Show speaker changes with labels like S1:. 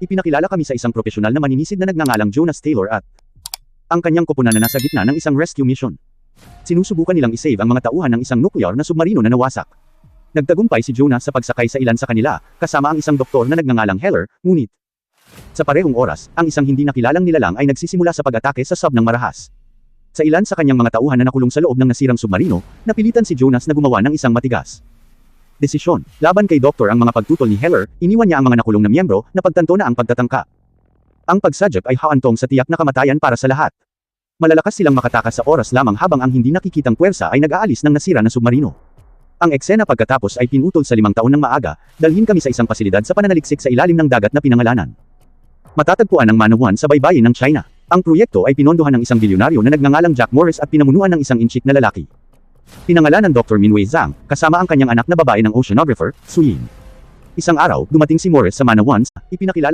S1: ipinakilala kami sa isang profesional na maninisid na nagngangalang Jonas Taylor at ang kanyang koponan na nasa gitna ng isang rescue mission. Sinusubukan nilang isave ang mga tauhan ng isang nuclear na submarino na nawasak. Nagtagumpay si Jonas sa pagsakay sa ilan sa kanila, kasama ang isang doktor na nagngangalang Heller, ngunit sa parehong oras, ang isang hindi nakilalang nilalang ay nagsisimula sa pag-atake sa sub ng marahas. Sa ilan sa kanyang mga tauhan na nakulong sa loob ng nasirang submarino, napilitan si Jonas na gumawa ng isang matigas desisyon. Laban kay Doktor ang mga pagtutol ni Heller, iniwan niya ang mga nakulong na miyembro na pagtanto na ang pagtatangka. Ang pagsadyap ay haantong sa tiyak na kamatayan para sa lahat. Malalakas silang makatakas sa oras lamang habang ang hindi nakikitang puwersa ay nag-aalis ng nasira na submarino. Ang eksena pagkatapos ay pinutol sa 5 taon ng maaga, dalhin kami sa isang pasilidad sa pananaliksik sa ilalim ng dagat na pinangalanan. Matatagpuan ng Manawan sa baybayin ng China. Ang proyekto ay pinondohan ng isang bilyonaryo na nagngangalang Jack Morris at pinamunuan ng isang inchik na lalaki. Pinangalanan Dr. Minwei Zhang, kasama ang kanyang anak na babae ng oceanographer, Su Ying. Isang araw, dumating si Morris sa Manawan, ipinakilala